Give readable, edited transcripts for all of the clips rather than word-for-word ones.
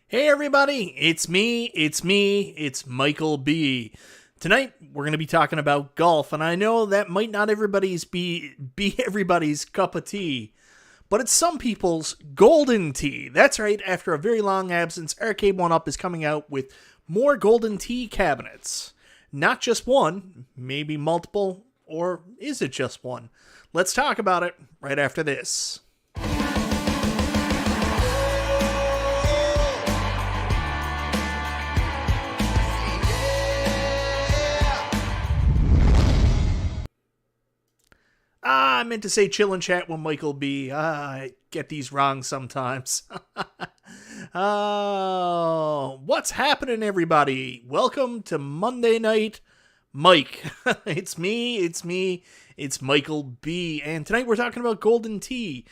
Hey everybody, it's me, it's Michael B. Tonight we're going to be talking about golf, and I know that might not be everybody's cup of tea, but it's some people's golden tea. That's right, after a very long absence, Arcade1Up is coming out with more golden tea cabinets. Not just one, maybe multiple, or is it just one? Let's talk about it right after this. I meant to say chill and chat with Michael B. I get these wrong sometimes. Oh, what's happening, everybody? Welcome to Monday Night Mike. It's Michael B. And tonight we're talking about golden tea.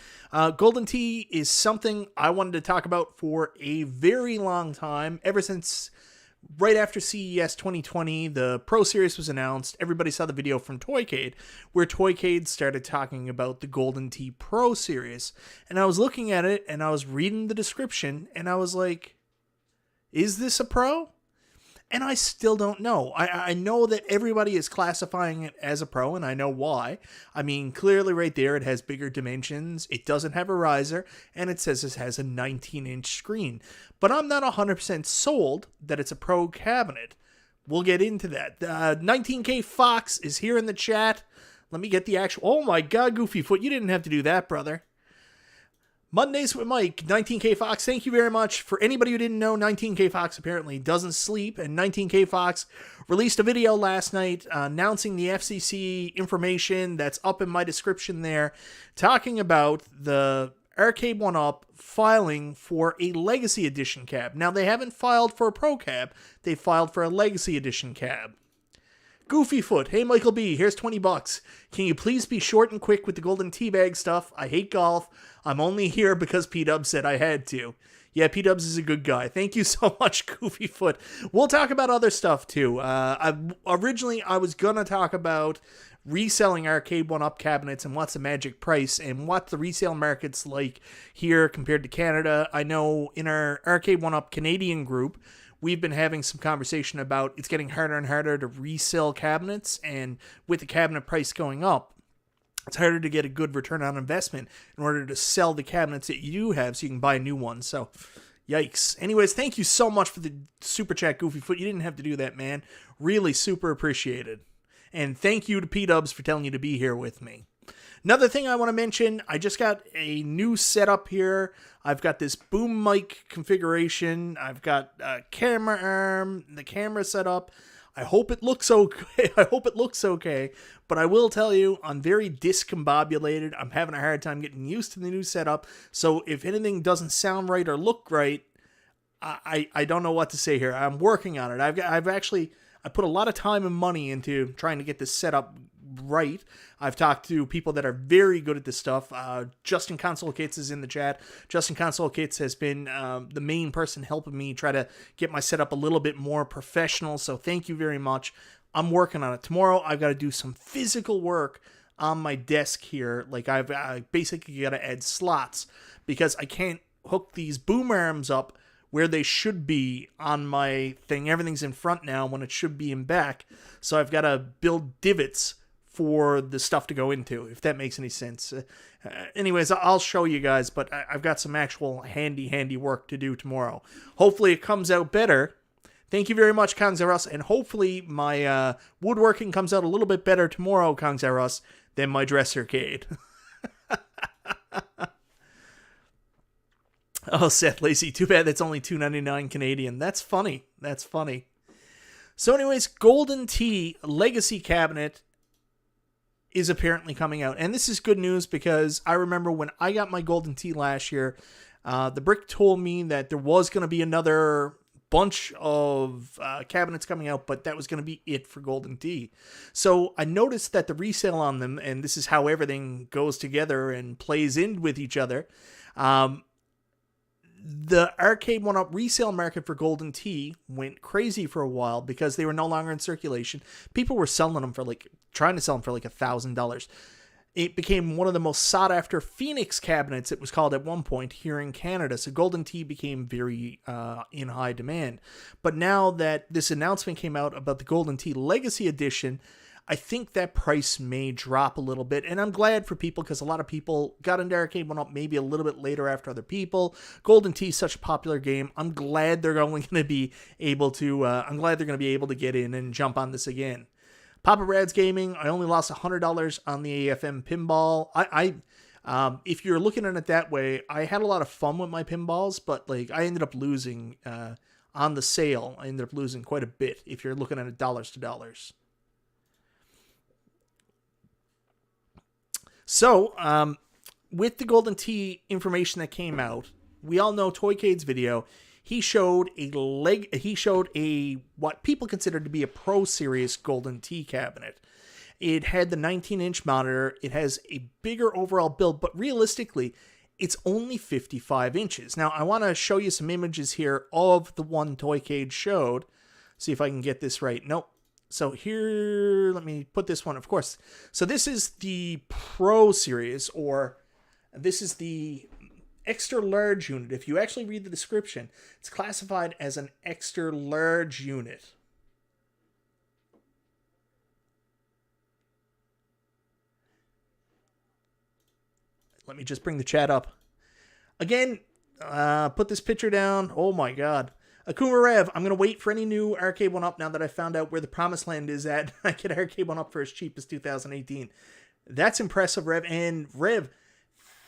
Golden tea is something I wanted to talk about for a very long time, ever since right after CES 2020, the Pro Series was announced. Everybody saw the video from Toycade, where Toycade started talking about the Golden Tee Pro Series. And I was looking at it, and I was reading the description, and I was like, is this a Pro? And I still don't know. I know that everybody is classifying it as a Pro, and I know why. I mean, clearly right there, it has bigger dimensions. It doesn't have a riser, and it says it has a 19-inch screen. But I'm not 100% sold that it's a Pro cabinet. We'll get into that. 19K Fox is here in the chat. Let me get the actual... Oh my god, Goofyfoot, you didn't have to do that, brother. Mondays with Mike, 19K Fox, thank you very much. For anybody who didn't know, 19K Fox apparently doesn't sleep, and 19K Fox released a video last night announcing the FCC information that's up in my description there, talking about the Arcade1Up filing for a Legacy Edition cab. Now, they haven't filed for a Pro cab, they filed for a Legacy Edition cab. Goofyfoot, hey Michael B, here's $20. Can you please be short and quick with the golden teabag stuff? I hate golf. I'm only here because P-Dubs said I had to. Yeah, P-Dubs is a good guy. Thank you so much, Goofyfoot. We'll talk about other stuff too. Originally, I was going to talk about reselling Arcade1Up cabinets and what's the magic price and what the resale market's like here compared to Canada. I know in our Arcade1Up Canadian group, we've been having some conversation about it's getting harder and harder to resell cabinets, and with the cabinet price going up, it's harder to get a good return on investment in order to sell the cabinets that you do have so you can buy a new one. So, yikes. Anyways, thank you so much for the super chat, Goofyfoot. You didn't have to do that, man. Really super appreciated. And thank you to P-Dubs for telling you to be here with me. Another thing I want to mention, I just got a new setup here. I've got this boom mic configuration. I've got a camera arm, the camera set up. I hope it looks okay. But I will tell you, I'm very discombobulated. I'm having a hard time getting used to the new setup. So if anything doesn't sound right or look right, I don't know what to say here. I'm working on it. I put a lot of time and money into trying to get this set up right. I've talked to people that are very good at this stuff. Justin Console Kits is in the chat. Justin Console Kits has been the main person helping me try to get my setup a little bit more professional. So thank you very much. I'm working on it. Tomorrow I've got to do some physical work on my desk here. Like I basically got to add slots because I can't hook these boom arms up where they should be on my thing. Everything's in front now when it should be in back. So I've got to build divots for the stuff to go into, if that makes any sense. Anyways, I'll show you guys, but I've got some actual handy work to do tomorrow. Hopefully it comes out better. Thank you very much, Kongzarus, and hopefully my woodworking comes out a little bit better tomorrow, Kongzarus, than my Dressercade. Oh, Seth Lacey, too bad that's only $2.99 Canadian. That's funny. So anyways, Golden Tee Legacy Cabinet is apparently coming out. And this is good news because I remember when I got my Golden Tee last year, the Brick told me that there was going to be another bunch of cabinets coming out, but that was going to be it for Golden Tee. So I noticed that the resale on them, and this is how everything goes together and plays in with each other, the Arcade1Up resale market for Golden Tee went crazy for a while because they were no longer in circulation. People were selling them for trying to sell them for $1,000. It became one of the most sought-after Phoenix cabinets, it was called at one point, here in Canada. So Golden Tee became very in high demand. But now that this announcement came out about the Golden Tee Legacy Edition, I think that price may drop a little bit. And I'm glad for people, because a lot of people got into Arcade1Up maybe a little bit later after other people. Golden Tee is such a popular game. I'm glad they're only going to be able to, get in and jump on this again. Papa Brad's Gaming, I only lost $100 on the AFM pinball. If you're looking at it that way, I had a lot of fun with my pinballs, but like I ended up losing on the sale. I ended up losing quite a bit if you're looking at it dollars to dollars. So, with the Golden Tee information that came out, we all know Toycade's video. He showed a what people consider to be a Pro Series Golden Tee cabinet. It had the 19-inch monitor. It has a bigger overall build, but realistically, it's only 55 inches. Now, I want to show you some images here of the one Toycade showed. See if I can get this right. Nope. So here, let me put this one, of course. So this is the Pro Series, or this is the extra large unit. If you actually read the description, it's classified as an extra large unit. Let me just bring the chat up. Again, put this picture down. Oh my god. Akuma Rev, I'm going to wait for any new Arcade1Up now that I found out where the promised land is at. I get Arcade1Up for as cheap as 2018. That's impressive, Rev. And Rev,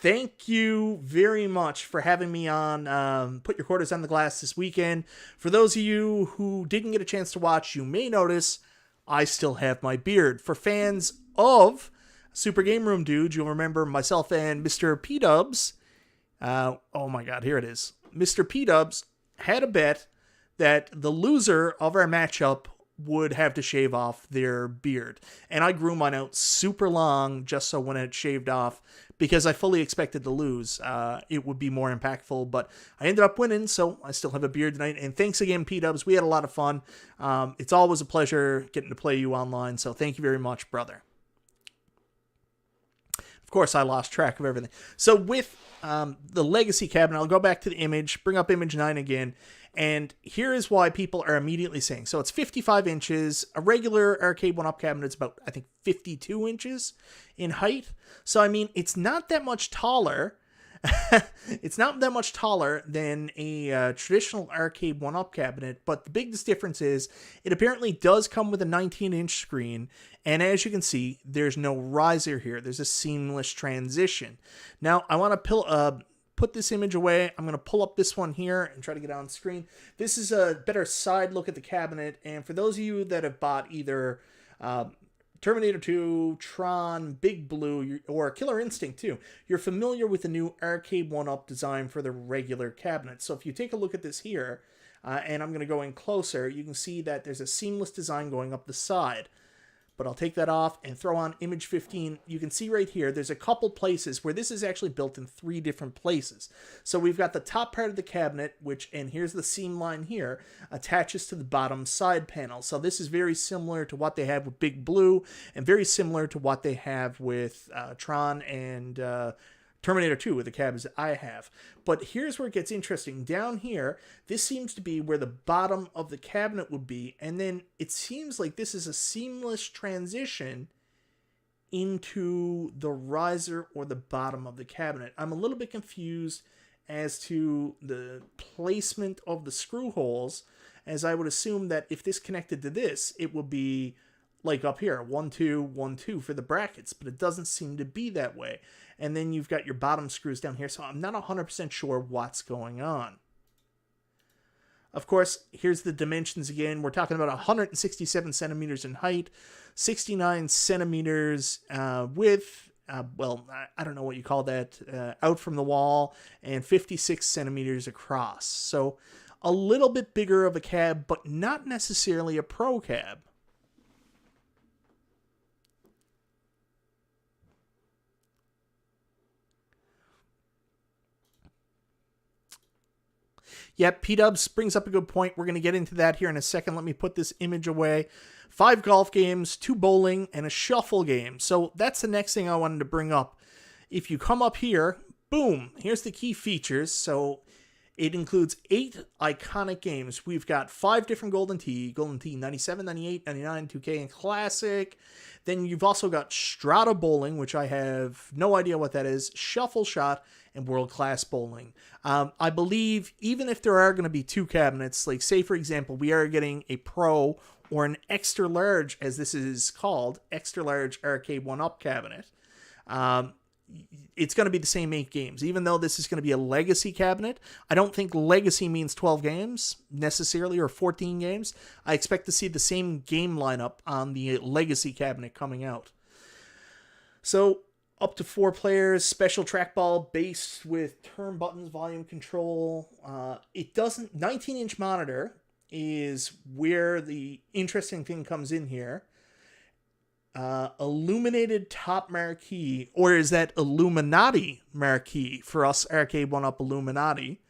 thank you very much for having me on Put Your Quarters on the Glass this weekend. For those of you who didn't get a chance to watch, you may notice I still have my beard. For fans of Super Game Room Dudes, you'll remember myself and Mr. P-Dubs. Oh my god, here it is. Mr. P-Dubs had a bet that the loser of our matchup would have to shave off their beard. And I grew mine out super long just so when it shaved off, because I fully expected to lose, it would be more impactful. But I ended up winning, so I still have a beard tonight. And thanks again, P-Dubs. We had a lot of fun. It's always a pleasure getting to play you online, so thank you very much, brother. Of course, I lost track of everything. So with the Legacy cabinet, I'll go back to the image, bring up image 9 again, and here is why people are immediately saying. So it's 55 inches. A regular Arcade1Up cabinet is about, I think, 52 inches in height. So, I mean, it's not that much taller. It's not that much taller than a traditional Arcade1Up cabinet, but the biggest difference is it apparently does come with a 19-inch screen, and as you can see, there's no riser here. There's a seamless transition. Now, I want to put this image away. I'm going to pull up this one here and try to get on screen. This is a better side look at the cabinet, and for those of you that have bought either Terminator 2, Tron, Big Blue, or Killer Instinct 2, you're familiar with the new Arcade1Up design for the regular cabinet. So if you take a look at this here, and I'm going to go in closer, you can see that there's a seamless design going up the side. But I'll take that off and throw on image 15. You can see right here, there's a couple places where this is actually built in 3 different places. So we've got the top part of the cabinet, which, and here's the seam line here, attaches to the bottom side panel. So this is very similar to what they have with Big Blue, and very similar to what they have with Tron and Terminator 2 with the cabinets that I have. But here's where it gets interesting. Down here, this seems to be where the bottom of the cabinet would be, and then it seems like this is a seamless transition into the riser or the bottom of the cabinet. I'm a little bit confused as to the placement of the screw holes, as I would assume that if this connected to this, it would be like up here, 1, 2, 1, 2 for the brackets, but it doesn't seem to be that way. And then you've got your bottom screws down here, so I'm not 100% sure what's going on. Of course, here's the dimensions again. We're talking about 167 centimeters in height, 69 centimeters width, well, I don't know what you call that, out from the wall, and 56 centimeters across. So a little bit bigger of a cab, but not necessarily a pro cab. Yep, P-Dubs brings up a good point. We're going to get into that here in a second. Let me put this image away. 5 golf games, 2 bowling, and a shuffle game. So that's the next thing I wanted to bring up. If you come up here, boom, here's the key features. So it includes 8 iconic games. We've got 5 different Golden Tee 97, 98, 99, 2K, and Classic. Then you've also got Strata Bowling, which I have no idea what that is, Shuffle Shot, and World Class Bowling. I believe even if there are going to be 2 cabinets, like say for example, we are getting a Pro or an Extra Large, as this is called, Extra Large Arcade1Up cabinet. It's going to be the same 8 games. Even though this is going to be a Legacy cabinet, I don't think Legacy means 12 games necessarily, or 14 games. I expect to see the same game lineup on the Legacy cabinet coming out. So, up to 4 players, special trackball based with turn buttons, volume control. 19-inch monitor is where the interesting thing comes in here. Illuminated top marquee, or is that Illuminati marquee for us Arcade1Up Illuminati?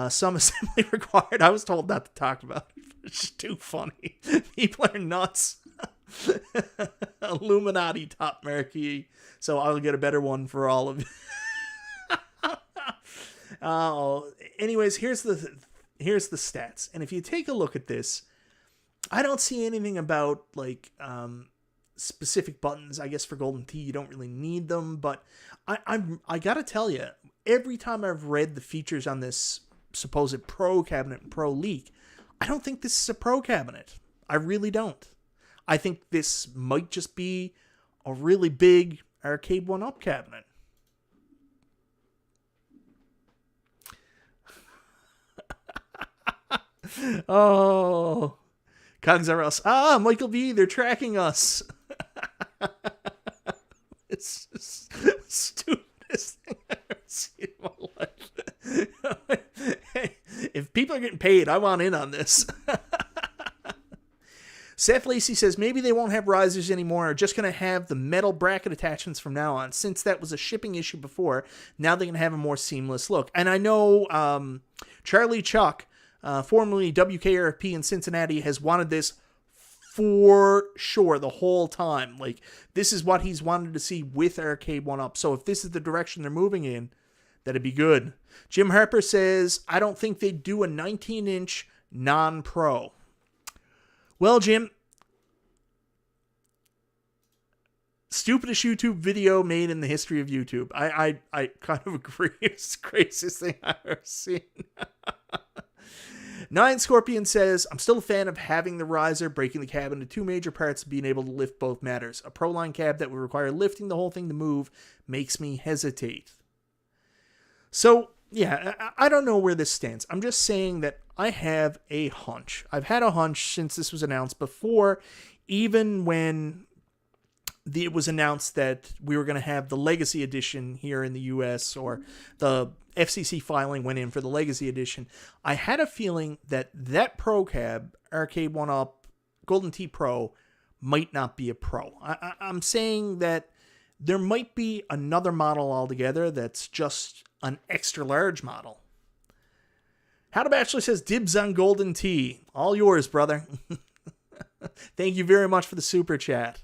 Some assembly required. I was told not to talk about it. It's too funny. People are nuts. Illuminati top marquee. So I'll get a better one for all of you. Anyways, here's the stats. And if you take a look at this, I don't see anything about like specific buttons. I guess for Golden Tee you don't really need them, but I gotta tell you, every time I've read the features on this supposed Pro cabinet and Pro leak, I don't think this is a Pro cabinet. I really don't. I think this might just be a really big Arcade1Up cabinet. Oh, Cogs are us. Michael B, they're tracking us. It's just the stupidest thing I've ever seen in my life. Hey, if people are getting paid, I want in on this. Seth Lacey says maybe they won't have risers anymore, or just going to have the metal bracket attachments from now on. Since that was a shipping issue before, now they're going to have a more seamless look. And I know Charlie Chuck, formerly WKRP in Cincinnati, has wanted this for sure the whole time. Like, this is what he's wanted to see with Arcade1Up. So if this is the direction they're moving in, that'd be good. Jim Harper says, I don't think they'd do a 19-inch non-pro. Well, Jim, stupidest YouTube video made in the history of YouTube. I kind of agree. It's the craziest thing I've ever seen. Nine Scorpion says, I'm still a fan of having the riser, breaking the cab into 2 major parts, and being able to lift both matters. A Pro-Line cab that would require lifting the whole thing to move makes me hesitate. So, yeah, I don't know where this stands. I'm just saying that I have a hunch. I've had a hunch since this was announced before, even when it was announced that we were going to have the Legacy Edition here in the US, or the FCC filing went in for the Legacy Edition. I had a feeling that that Pro cab, Arcade1Up Golden Tee Pro, might not be a Pro. I'm saying that there might be another model altogether that's just an extra large model. How to Bachelor says, dibs on Golden Tee. All yours, brother. Thank you very much for the super chat.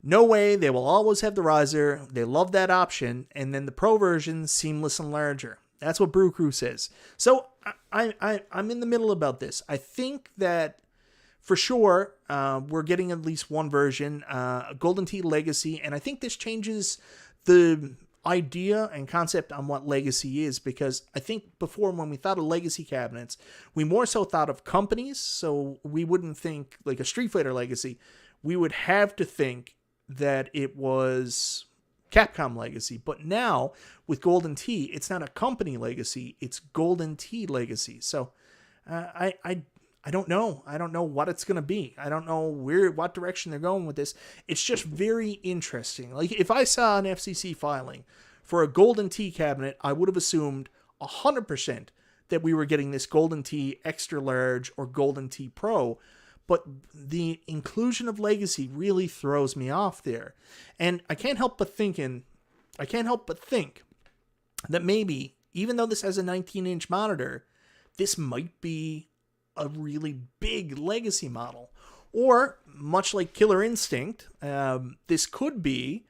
No way, they will always have the riser. They love that option. And then the Pro version, seamless and larger. That's what Brew Crew says. So I'm in the middle about this. I think that for sure, we're getting at least one version, Golden Tee Legacy. And I think this changes the idea and concept on what Legacy is, because I think before, when we thought of Legacy cabinets, we more so thought of companies. So we wouldn't think like a Street Fighter Legacy. We would have to think that it was Capcom Legacy. But now with Golden Tee, it's not a company legacy, it's Golden Tee Legacy. So I don't know. I don't know what it's going to be. I don't know what direction they're going with this. It's just very interesting. Like, if I saw an FCC filing for a Golden Tee cabinet, I would have assumed 100% that we were getting this Golden Tee Extra Large or Golden Tee Pro. But the inclusion of Legacy really throws me off there. And I can't help but think that maybe even though this has a 19-inch monitor, this might be a really big legacy model. Or, much like Killer Instinct, this could be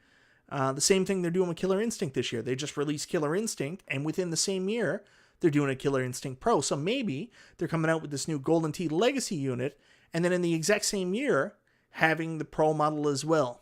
the same thing they're doing with Killer Instinct this year. They just released Killer Instinct, and within the same year, they're doing a Killer Instinct Pro. So maybe they're coming out with this new Golden Tee Legacy unit, and then in the exact same year, having the Pro model as well.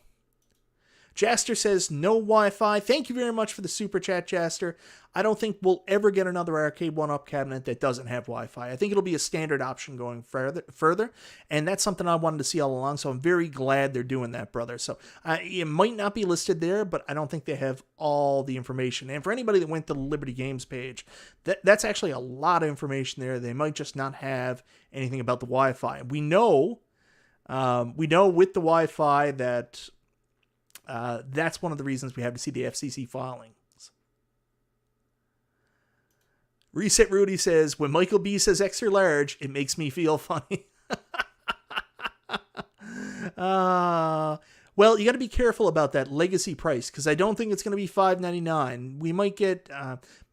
Jaster says, no Wi-Fi. Thank you very much for the super chat, Jaster. I don't think we'll ever get another Arcade1Up cabinet that doesn't have Wi-Fi. I think it'll be a standard option going further, and that's something I wanted to see all along, so I'm very glad they're doing that, brother. So it might not be listed there, but I don't think they have all the information. And for anybody that went to the Liberty Games page, that's actually a lot of information there. They might just not have anything about the Wi-Fi. We know with the Wi-Fi that that's one of the reasons we have to see the FCC filings. Reset Rudy says, when Michael B says extra large, it makes me feel funny. Well, you got to be careful about that legacy price, because I don't think it's going to be $599. We might get,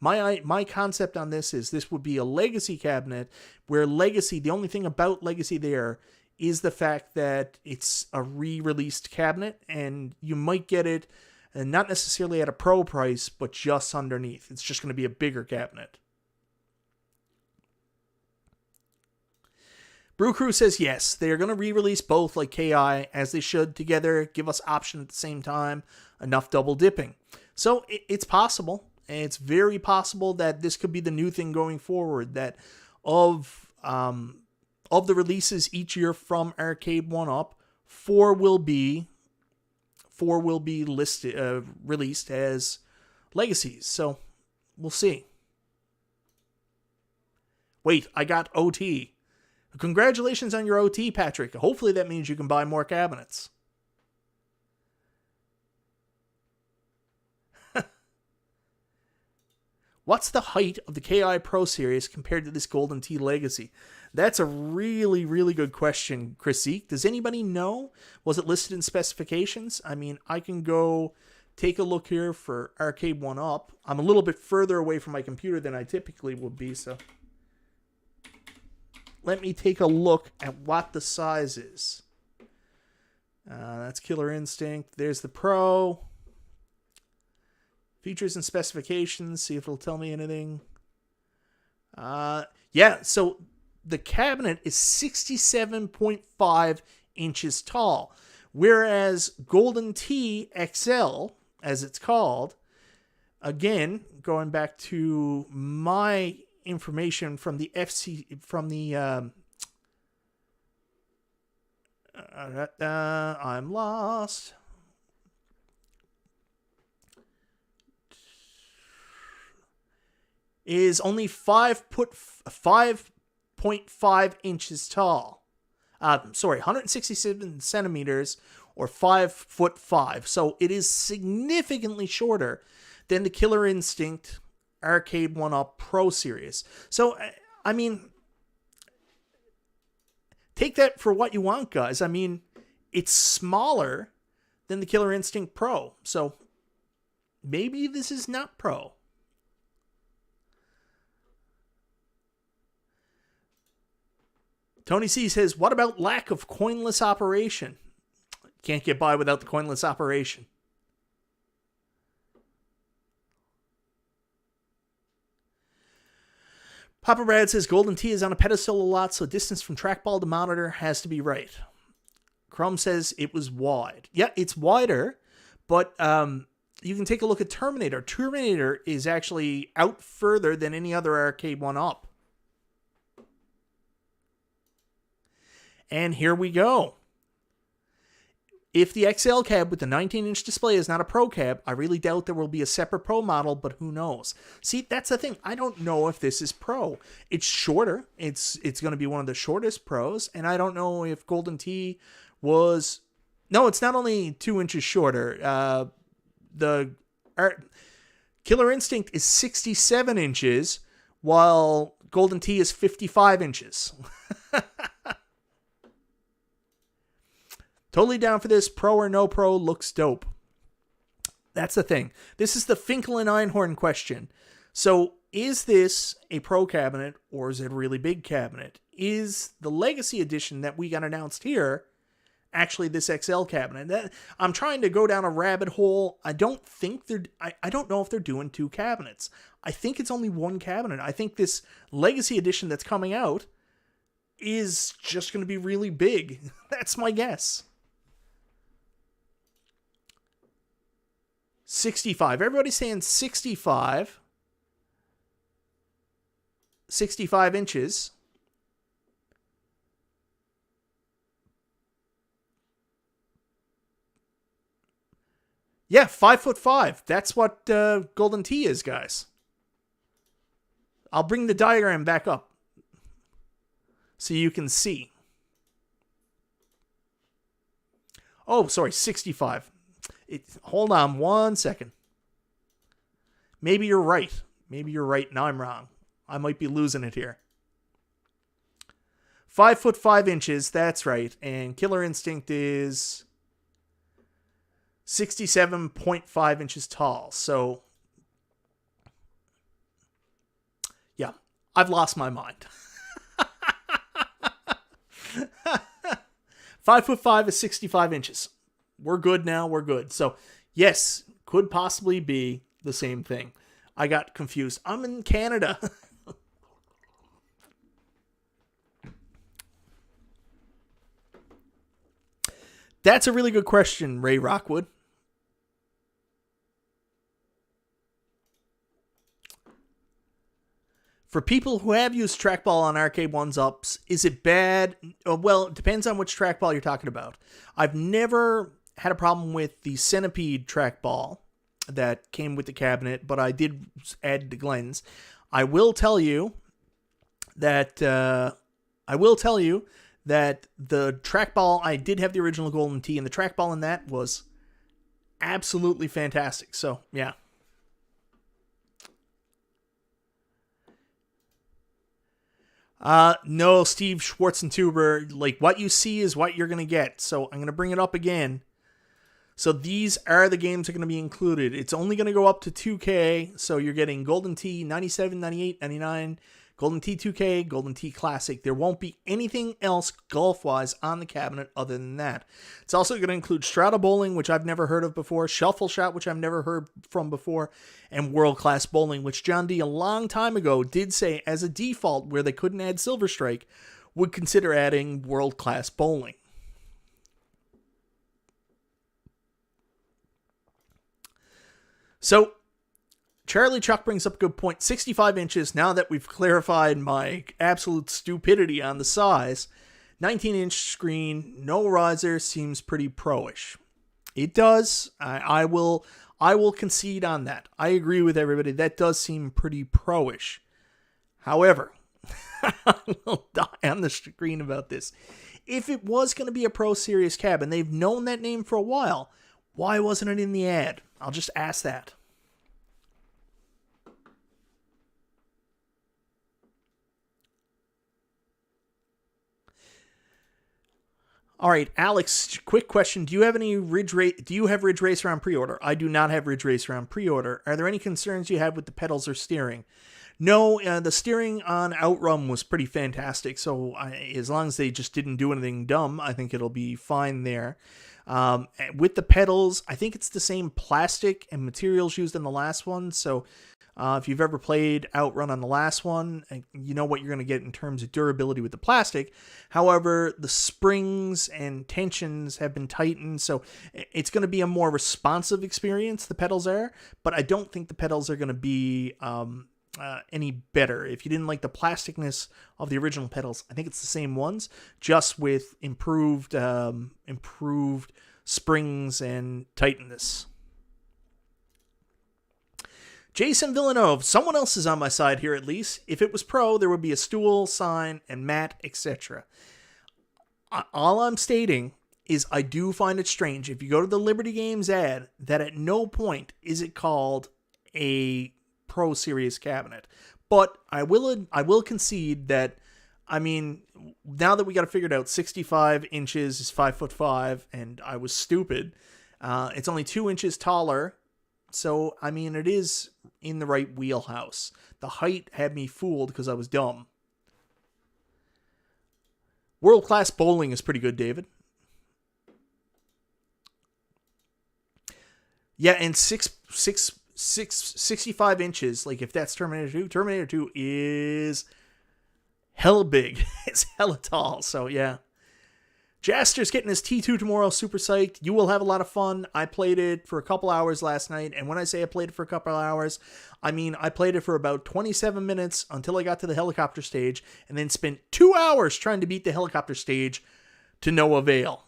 my concept on this would be a legacy cabinet, where legacy, the only thing about legacy there is the fact that it's a re-released cabinet, and you might get it not necessarily at a pro price, but just underneath. It's just going to be a bigger cabinet. Brew Crew says yes, they are going to re-release both like KI, as they should, together, give us option at the same time, enough double dipping. So it's possible, and it's very possible that this could be the new thing going forward, that of the releases each year from Arcade1Up, four will be released as legacies. So we'll see. Wait, I got OT. Congratulations on your OT, Patrick. Hopefully that means you can buy more cabinets. What's the height of the KI Pro Series compared to this Golden Tee Legacy? That's a really, really good question, Chris Zeke. Does anybody know? Was it listed in specifications? I mean, I can go take a look here for Arcade1Up. I'm a little bit further away from my computer than I typically would be, so let me take a look at what the size is. That's Killer Instinct. There's the Pro. Features and specifications. See if it'll tell me anything. Yeah, so the cabinet is 67.5 inches tall. Whereas Golden Tee XL, as it's called, again, going back to my information from the I'm lost. Is only 5.5 inches tall. 167 centimeters or 5'5". So it is significantly shorter than the Killer Instinct Arcade1Up Pro Series. So, I mean, take that for what you want, guys. I mean, it's smaller than the Killer Instinct Pro. So maybe this is not Pro. Tony C says, what about lack of coinless operation? Can't get by without the coinless operation. Papa Brad says, Golden Tee is on a pedestal a lot, so distance from trackball to monitor has to be right. Crumb says it was wide. Yeah, it's wider, but you can take a look at Terminator. Terminator is actually out further than any other Arcade1Up. And here we go. If the XL cab with the 19-inch display is not a Pro cab, I really doubt there will be a separate Pro model, but who knows? See, that's the thing. I don't know if this is Pro. It's shorter. It's going to be one of the shortest Pros, and I don't know if Golden Tee was... No, it's not only 2 inches shorter. Killer Instinct is 67 inches, while Golden Tee is 55 inches. Totally down for this. Pro or no Pro, looks dope. That's the thing. This is the Finkel and Einhorn question. So is this a pro cabinet or is it a really big cabinet? Is the Legacy Edition that we got announced here actually this XL cabinet? I'm trying to go down a rabbit hole. I don't know if they're doing 2 cabinets. I think it's only 1 cabinet. I think this Legacy Edition that's coming out is just going to be really big. That's my guess. 65. Everybody's saying 65. 65 inches. Yeah, 5'5". That's what Golden Tee is, guys. I'll bring the diagram back up so you can see. Oh, sorry, 65. Hold on 1 second. Maybe you're right. Maybe you're right and I'm wrong. I might be losing it here. 5'5" inches, that's right. And Killer Instinct is 67.5 inches tall. So, yeah, I've lost my mind. 5'5" is 65 inches. We're good now. We're good. So, yes, could possibly be the same thing. I got confused. I'm in Canada. That's a really good question, Ray Rockwood. For people who have used trackball on Arcade1Ups, is it bad? Well, it depends on which trackball you're talking about. I've never had a problem with the Centipede trackball that came with the cabinet, but I did add the Glenn's. I will tell you that the trackball, I did have the original Golden Tee, and the trackball in that was absolutely fantastic. So, yeah. No, Steve Schwarzentuber, like what you see is what you're going to get. So I'm going to bring it up again. So these are the games that are going to be included. It's only going to go up to 2K. So you're getting Golden Tee 97, 98, 99, Golden Tee 2K, Golden Tee Classic. There won't be anything else golf-wise on the cabinet other than that. It's also going to include Strata Bowling, which I've never heard of before, Shuffle Shot, which I've never heard from before, and World Class Bowling, which John D. a long time ago did say as a default where they couldn't add Silver Strike, would consider adding World Class Bowling. So, Charlie Chuck brings up a good point. 65 inches, now that we've clarified my absolute stupidity on the size. 19-inch screen, no riser, seems pretty pro-ish. It does. I will concede on that. I agree with everybody. That does seem pretty pro-ish. However, I will die on the screen about this. If it was going to be a Pro Series cab, and they've known that name for a while, why wasn't it in the ad? I'll just ask that. All right, Alex, quick question. Do you have Ridge Racer on pre-order? I do not have Ridge Racer on pre-order. Are there any concerns you have with the pedals or steering? No, the steering on Outrun was pretty fantastic. So as long as they just didn't do anything dumb, I think it'll be fine there. With the pedals, I think it's the same plastic and materials used in the last one. So if you've ever played Outrun on the last one, you know what you're going to get in terms of durability with the plastic. However, the springs and tensions have been tightened, so it's going to be a more responsive experience, the pedals are, but I don't think the pedals are going to be any better. If you didn't like the plasticness of the original pedals, I think it's the same ones, just with improved springs and tightness. Jason Villanove, someone else is on my side here at least. If it was pro, there would be a stool, sign, and mat, etc. All I'm stating is I do find it strange, if you go to the Liberty Games ad, that at no point is it called a Pro Series cabinet. But I will concede that, I mean, now that we got it figured out, 65 inches is 5'5", and I was stupid. It's only 2 inches taller So, I mean, it is in the right wheelhouse. The height had me fooled because I was dumb. World-class bowling is pretty good, David. Yeah, and 65 inches, like if that's Terminator 2 is hella big. It's hella tall, so yeah. Jaster's getting his T2 tomorrow, super psyched. You will have a lot of fun. I played it for a couple hours last night, and when I say I played it for a couple hours, I mean I played it for about 27 minutes until I got to the helicopter stage, and then spent 2 hours trying to beat the helicopter stage to no avail.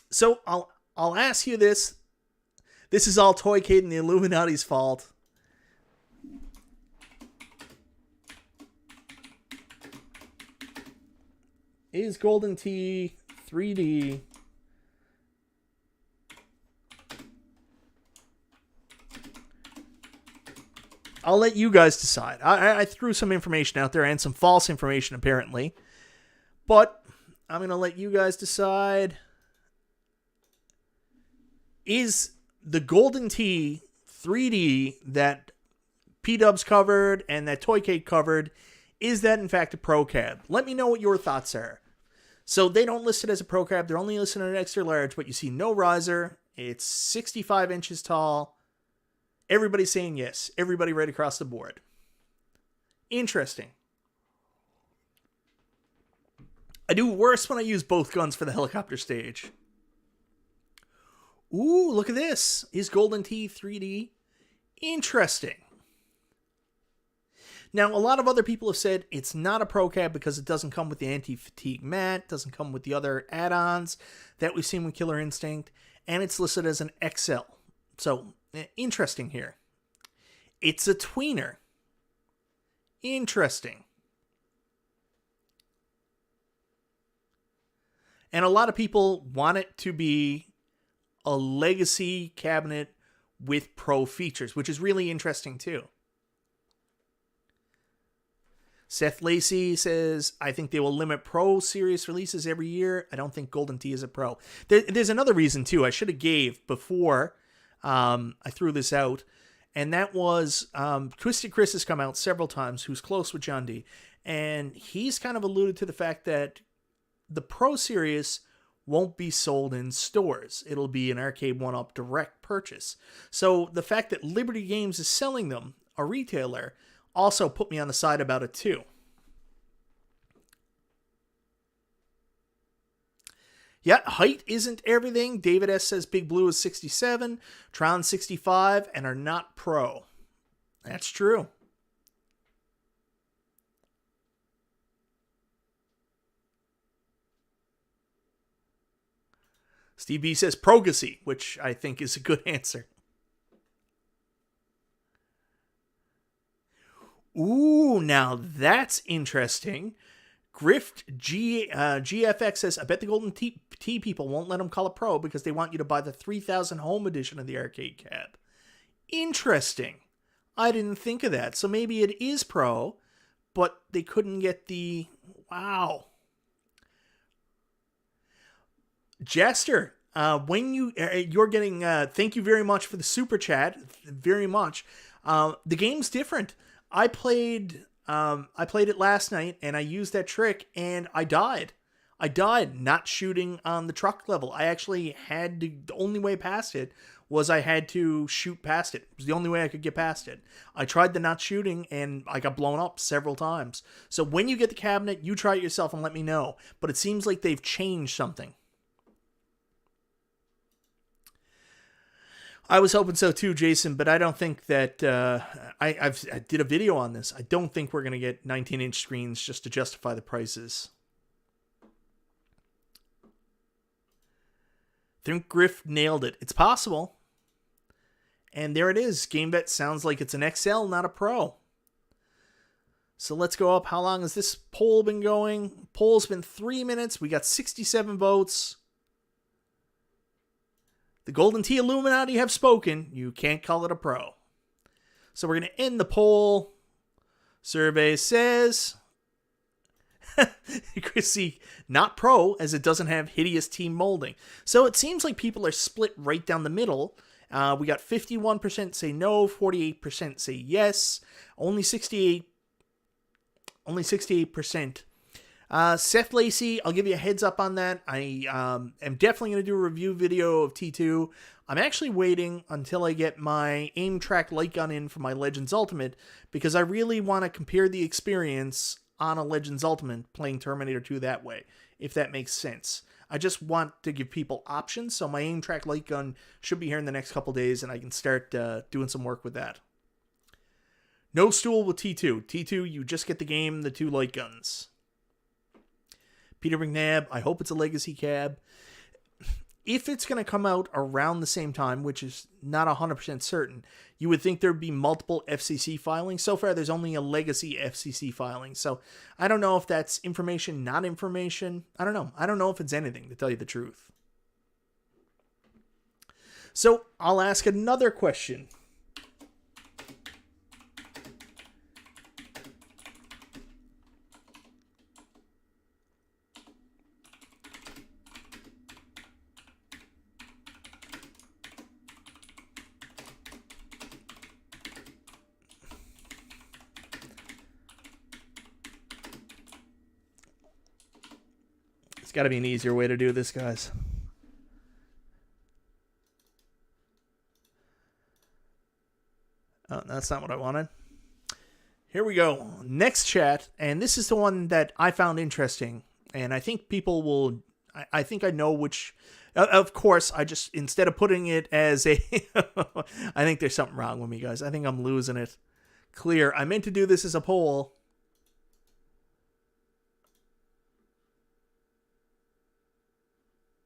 So I'll ask you this. This is all Toycade and the Illuminati's fault. Is Golden Tee 3D I'll let you guys decide. I threw some information out there and some false information apparently. But I'm going to let you guys decide. Is the Golden Tee 3D that P-Dubs covered and that Toycade covered, is that in fact a Pro Cab? Let me know what your thoughts are. So they don't list it as a Pro Cab. They're only listed on an extra large, but you see no riser. It's 65 inches tall. Everybody's saying yes. Everybody right across the board. Interesting. I do worse when I use both guns for the helicopter stage. Ooh, look at this. Is Golden Tee 3D? Interesting. Now, a lot of other people have said it's not a Pro Cab because it doesn't come with the anti-fatigue mat, doesn't come with the other add-ons that we've seen with Killer Instinct, and it's listed as an XL. So, interesting here. It's a tweener. Interesting. And a lot of people want it to be a legacy cabinet with Pro features, which is really interesting too. Seth Lacey says, I think they will limit Pro series releases every year. I don't think Golden Tee is a Pro. There's another reason too. I should have gave before I threw this out. And that was Twisted Chris has come out several times, who's close with John D. And he's kind of alluded to the fact that the Pro series won't be sold in stores. It'll be an Arcade1Up direct purchase. So the fact that Liberty Games is selling them, a retailer, also put me on the side about it too. Yeah, height isn't everything. David S. says Big Blue is 67, Tron 65, and are not Pro. That's true. Steve B says Progacy, which I think is a good answer. Ooh, now that's interesting. GFX says, I bet the Golden Tee people won't let them call it Pro because they want you to buy the 3000 home edition of the arcade cab. Interesting. I didn't think of that. So maybe it is Pro, but they couldn't get the... Wow. Jester, when you're getting... thank you very much for the super chat. Very much. The game's different. I played it last night, and I used that trick, and I died. I died not shooting on the truck level. I actually had to... The only way past it was I had to shoot past it. It was the only way I could get past it. I tried the not shooting, and I got blown up several times. So when you get the cabinet, you try it yourself and let me know. But it seems like they've changed something. I was hoping so too, Jason, but I don't think that... I did a video on this. I don't think we're going to get 19-inch screens just to justify the prices. I think Griff nailed it. It's possible. And there it is. GameVet sounds like it's an XL, not a Pro. So let's go up. How long has this poll been going? Poll's been 3 minutes. We got 67 votes. The Golden Tee Illuminati have spoken. You can't call it a Pro. So we're going to end the poll. Survey says... Chrissy, not Pro, as it doesn't have hideous team molding. So it seems like people are split right down the middle, We got 51% say no, 48% say yes, only 68%. Seth Lacey, I'll give you a heads up on that. I am definitely going to do a review video of T2. I'm actually waiting until I get my aim track light gun in for my Legends Ultimate, because I really want to compare the experience on a Legends Ultimate playing Terminator 2 that way, if that makes sense. I just want to give people options, so my aim track light gun should be here in the next couple days, and I can start doing some work with that. No stool with T2. T2, you just get the game, the 2 light guns. Peter McNabb, I hope it's a legacy cab. If it's going to come out around the same time, which is not 100% certain, you would think there would be multiple FCC filings. So far, there's only a legacy FCC filing. So I don't know if that's information, not information. I don't know. I don't know if it's anything, to tell you the truth. So I'll ask another question. It's got to be an easier way to do this, guys. Oh, that's not what I wanted. Here we go. Next chat, and this is the one that I found interesting, and I think people will... I think I know which... Of course, I just... Instead of putting it as a... I think there's something wrong with me, guys. I think I'm losing it. Clear. I meant to do this as a poll.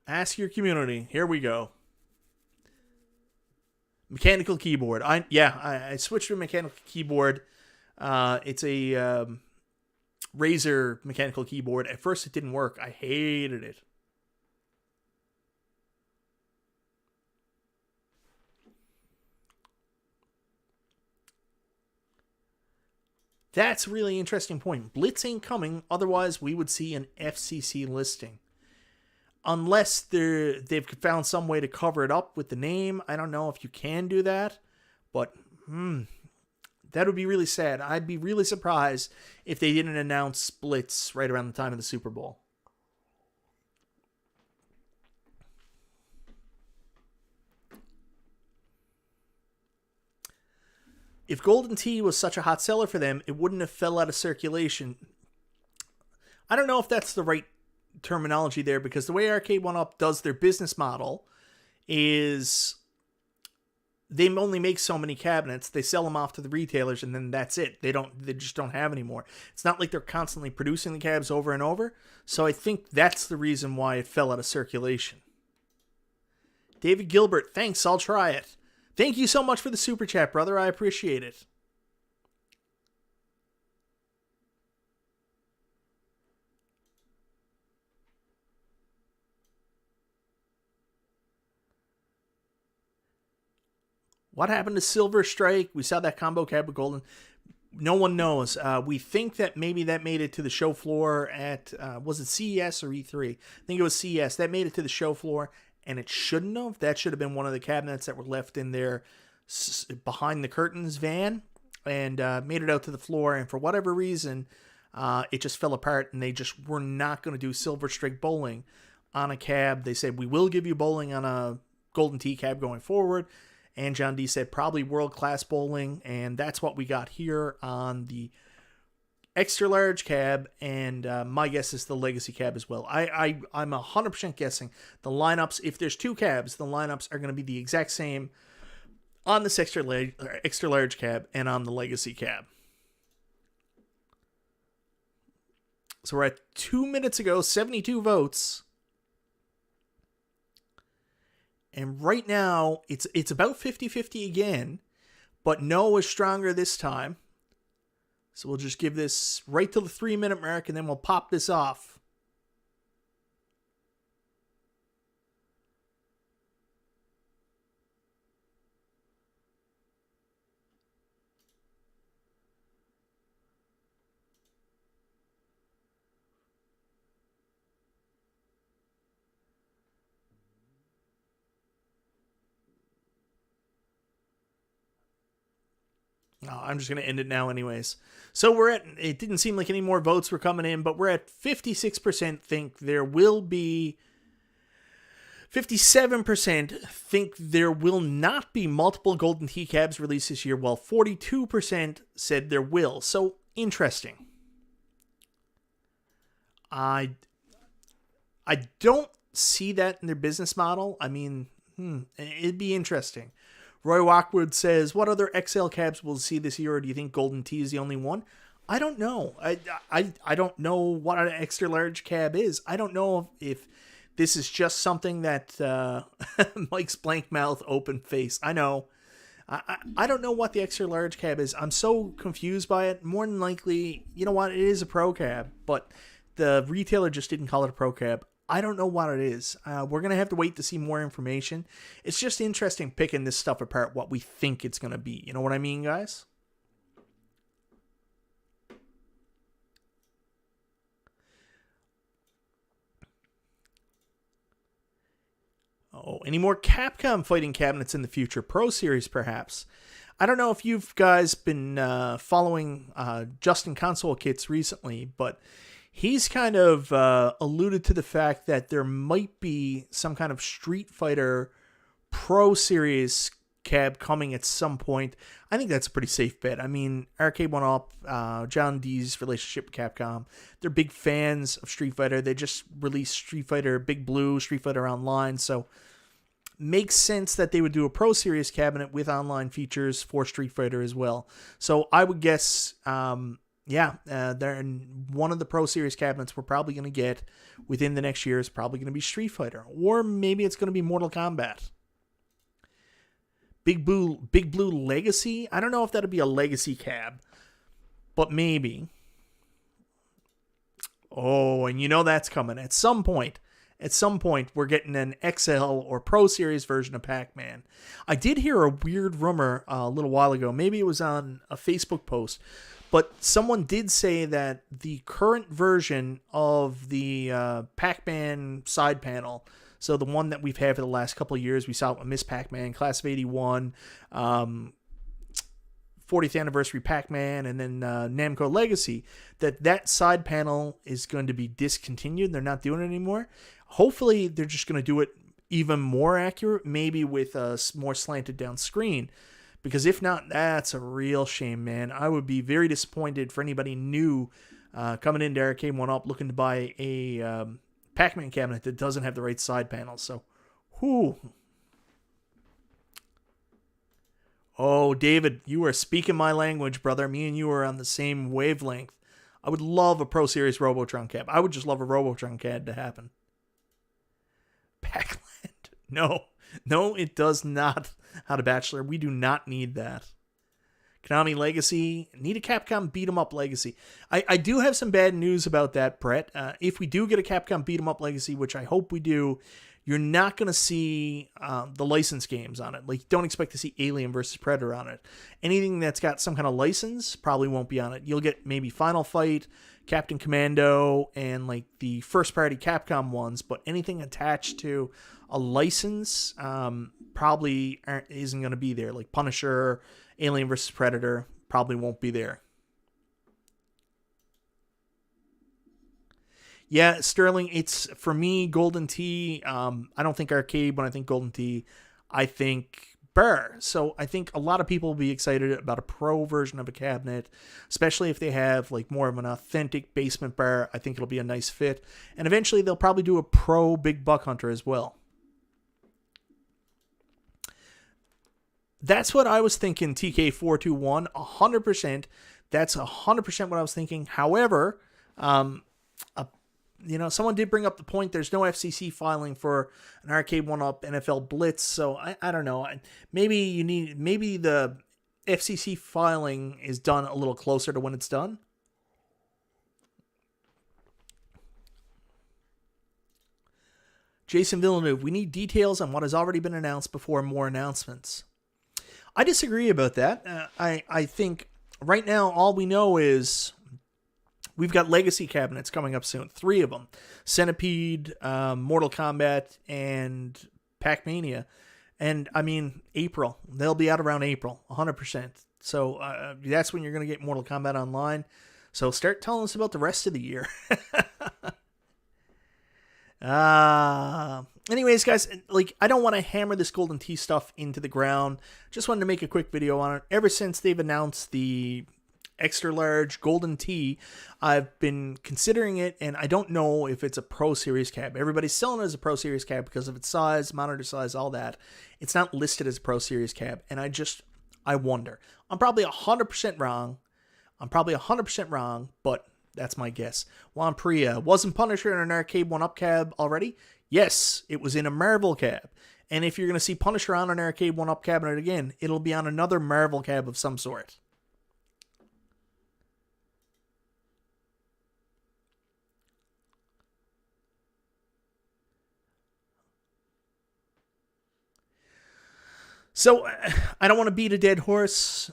Ask your community. Here we go. Mechanical keyboard. I switched to a mechanical keyboard. It's a Razer mechanical keyboard. At first, it didn't work. I hated it. That's a really interesting point. Blitz ain't coming. Otherwise, we would see an FCC listing. Unless they've found some way to cover it up with the name. I don't know if you can do that. But, that would be really sad. I'd be really surprised if they didn't announce Blitz right around the time of the Super Bowl. If Golden Tee was such a hot seller for them, it wouldn't have fell out of circulation. I don't know if that's the right terminology there, because the way Arcade1Up does their business model is they only make so many cabinets, they sell them off to the retailers, and then that's it. They just don't have any more. It's not like they're constantly producing the cabs over and over. So I think that's the reason why it fell out of circulation. David Gilbert, thanks, I'll try it. Thank you so much for the super chat, brother. I appreciate it. What happened to Silver Strike? We saw that combo cab with Golden. No one knows. We think that maybe that made it to the show floor at, was it CES or E3? I think it was CES. That made it to the show floor, and it shouldn't have. That should have been one of the cabinets that were left in their behind the curtains van, and made it out to the floor, and for whatever reason, it just fell apart, and they just were not going to do Silver Strike bowling on a cab. They said, we will give you bowling on a Golden Tee cab going forward. And John D said probably world-class bowling, and that's what we got here on the extra large cab, and my guess is the legacy cab as well. I'm 100% guessing the lineups, if there's 2 cabs, the lineups are going to be the exact same on this extra large cab and on the legacy cab. So we're at 2 minutes ago, 72 votes. And right now, it's about 50-50 again, but no is stronger this time. So we'll just give this right till the 3-minute mark, and then we'll pop this off. I'm just going to end it now anyways. So it didn't seem like any more votes were coming in, but we're at 56% think there will be, 57% think there will not be multiple Golden Tee cabs released this year, while 42% said there will. So, interesting. I don't see that in their business model. I mean, it'd be interesting. Roy Walkwood says, what other XL cabs will see this year, or do you think Golden Tee is the only one? I don't know. I don't know what an extra large cab is. I don't know if this is just something that Mike's blank mouth, open face. I know. I don't know what the extra large cab is. I'm so confused by it. More than likely, you know what? It is a pro cab, but the retailer just didn't call it a pro cab. I don't know what it is. We're going to have to wait to see more information. It's just interesting picking this stuff apart, what we think it's going to be. You know what I mean, guys? Oh, any more Capcom fighting cabinets in the future? Pro Series, perhaps. I don't know if you've guys been following Justin Console Kits recently, but he's kind of alluded to the fact that there might be some kind of Street Fighter Pro Series cab coming at some point. I think that's a pretty safe bet. I mean, Arcade1Up, John D's relationship with Capcom, they're big fans of Street Fighter. They just released Street Fighter Big Blue, Street Fighter Online, so makes sense that they would do a Pro Series cabinet with online features for Street Fighter as well. So I would guess, they're in one of the Pro Series cabinets we're probably going to get within the next year is probably going to be Street Fighter, or maybe it's going to be Mortal Kombat. Big Blue Legacy. I don't know if that'll be a Legacy cab, but maybe. Oh, and you know that's coming at some point. At some point, we're getting an XL or Pro Series version of Pac-Man. I did hear a weird rumor a little while ago. Maybe it was on a Facebook post. But someone did say that the current version of the Pac-Man side panel, so the one that we've had for the last couple of years, we saw Miss Pac-Man, Class of 81, 40th Anniversary Pac-Man, and then Namco Legacy, that side panel is going to be discontinued. They're not doing it anymore. Hopefully, they're just going to do it even more accurate, maybe with a more slanted down screen. Because if not, that's a real shame, man. I would be very disappointed for anybody new coming into Arcade1Up looking to buy a Pac-Man cabinet that doesn't have the right side panels. So, whew. Oh, David, you are speaking my language, brother. Me and you are on the same wavelength. I would love a Pro Series Robotron cab. I would just love a Robotron cab to happen. Pac-Land. No, it does not. How to Bachelor. We do not need that. Konami Legacy. Need a Capcom Beat 'em Up Legacy. I do have some bad news about that, Brett. If we do get a Capcom Beat 'em Up Legacy, which I hope we do, you're not going to see the license games on it. Like, don't expect to see Alien vs. Predator on it. Anything that's got some kind of license probably won't be on it. You'll get maybe Final Fight, Captain Commando, and like the first-party Capcom ones, but anything attached to a license probably isn't going to be there. Like Punisher, Alien vs. Predator probably won't be there. Yeah, Sterling, it's, for me, Golden Tee. I don't think arcade when I think Golden Tee. I think Burr. So I think a lot of people will be excited about a pro version of a cabinet, especially if they have like more of an authentic basement bar. I think it'll be a nice fit. And eventually they'll probably do a pro Big Buck Hunter as well. That's what I was thinking, TK421, 100%. That's 100% what I was thinking. However, someone did bring up the point. There's no FCC filing for an Arcade1Up NFL Blitz, so I don't know. Maybe the FCC filing is done a little closer to when it's done. Jason Villeneuve, we need details on what has already been announced before more announcements. I disagree about that. I think right now all we know is we've got Legacy cabinets coming up soon. 3 of them. Centipede, Mortal Kombat, and Pac-Mania. And, I mean, April. They'll be out around April, 100%. So that's when you're going to get Mortal Kombat Online. So start telling us about the rest of the year. Anyways, guys, like, I don't want to hammer this Golden Tee stuff into the ground. Just wanted to make a quick video on it. Ever since they've announced the extra large Golden Tee, I've been considering it, and I don't know if it's a Pro Series cab. Everybody's selling it as a Pro Series cab because of its size, monitor size, all that. It's not listed as a Pro Series cab, and I wonder. I'm probably 100% wrong. But that's my guess. Juan Priya, wasn't Punisher in an Arcade1Up cab already? Yes, it was in a Marvel cab. And if you're going to see Punisher on an Arcade1Up cabinet again, it'll be on another Marvel cab of some sort. So, I don't want to beat a dead horse.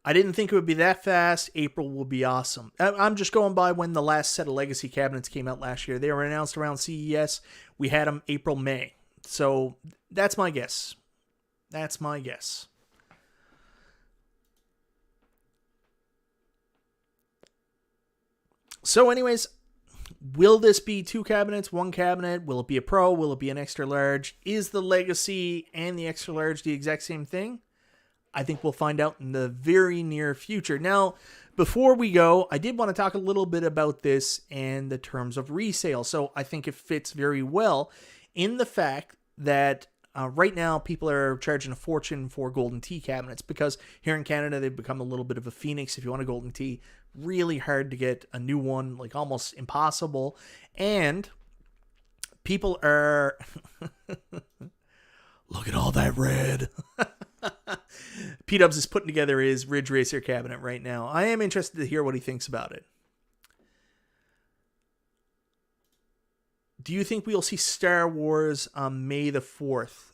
I didn't think it would be that fast. April will be awesome. I'm just going by when the last set of Legacy cabinets came out last year. They were announced around CES. We had them April, May. So that's my guess. So anyways, will this be 2 cabinets, 1 cabinet? Will it be a Pro? Will it be an extra large? Is the Legacy and the extra large the exact same thing? I think we'll find out in the very near future. Now, before we go, I did want to talk a little bit about this and the terms of resale. So I think it fits very well in the fact that right now people are charging a fortune for Golden Tee cabinets because here in Canada they've become a little bit of a phoenix. If you want a Golden Tee, really hard to get a new one, like almost impossible. And people are... Look at all that red. P-Dubs is putting together his Ridge Racer cabinet right now. I am interested to hear what he thinks about it. Do you think we'll see Star Wars on May the 4th?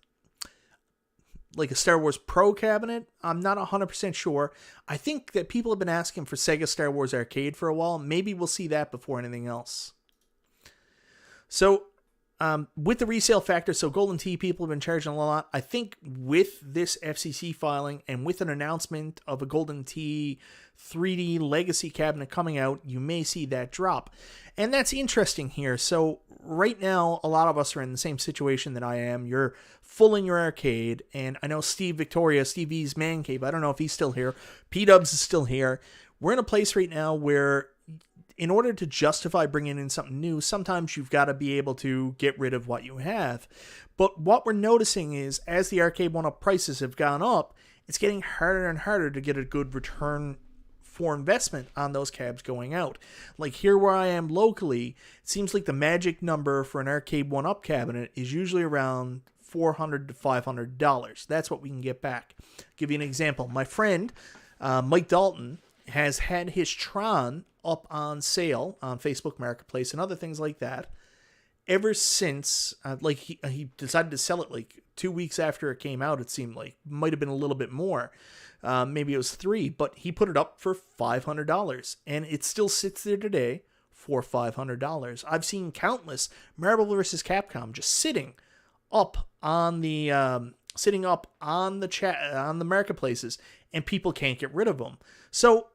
Like a Star Wars Pro cabinet? I'm not 100% sure. I think that people have been asking for Sega Star Wars Arcade for a while. Maybe we'll see that before anything else. So... with the resale factor, so Golden Tee people have been charging a lot. I think with this FCC filing and with an announcement of a Golden Tee 3D Legacy cabinet coming out, you may see that drop. And that's interesting here. So right now, a lot of us are in the same situation that I am. You're full in your arcade, and I know Steve V's Man Cave, I don't know if he's still here. P-Dubs is still here. We're in a place right now where in order to justify bringing in something new, sometimes you've got to be able to get rid of what you have. But what we're noticing is as the Arcade1Up prices have gone up, it's getting harder and harder to get a good return for investment on those cabs going out. Like here where I am locally, it seems like the magic number for an Arcade1Up cabinet is usually around $400 to $500. That's what we can get back. I'll give you an example. My friend, Mike Dalton, has had his Tron up on sale on Facebook Marketplace and other things like that ever since like he decided to sell it like 2 weeks after it came out. It seemed like might have been a little bit more, maybe it was 3, but he put it up for $500 and it still sits there today for $500. I've seen countless Marvel vs. Capcom just sitting up on the chat on the marketplaces, and people can't get rid of them. So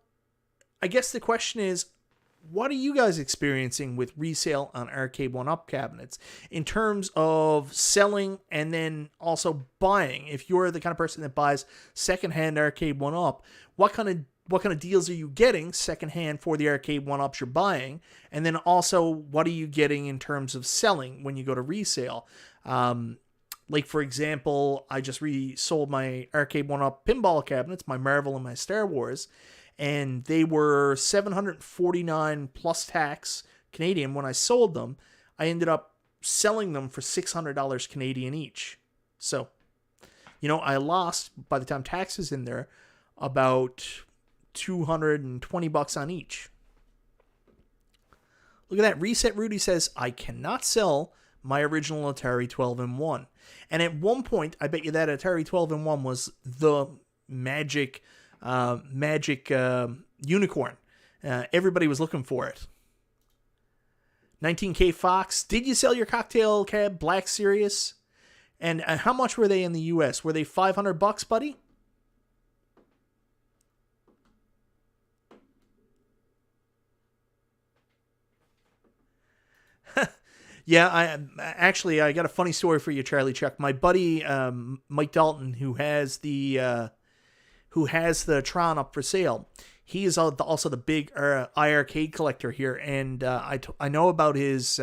I guess the question is, what are you guys experiencing with resale on Arcade1Up cabinets in terms of selling and then also buying? If you're the kind of person that buys secondhand Arcade1Up, what kind of deals are you getting secondhand for the Arcade1Ups you're buying? And then also, what are you getting in terms of selling when you go to resale? Like, for example, I just resold my Arcade1Up pinball cabinets, my Marvel and my Star Wars, and they were $749 plus tax Canadian when I sold them. I ended up selling them for $600 Canadian each. So, I lost, by the time tax is in there, about $220 on each. Look at that. Reset Rudy says, I cannot sell my original Atari 12-in-1. And at one point, I bet you that Atari 12-in-1 was the magic unicorn. Everybody was looking for it. 19K Fox, did you sell your cocktail cab Black Sirius? And how much were they in the US? Were they $500, buddy? Yeah, I got a funny story for you, Charlie Chuck. My buddy Mike Dalton, who has the Tron up for sale, he is also the big iArcade collector here, and I know about his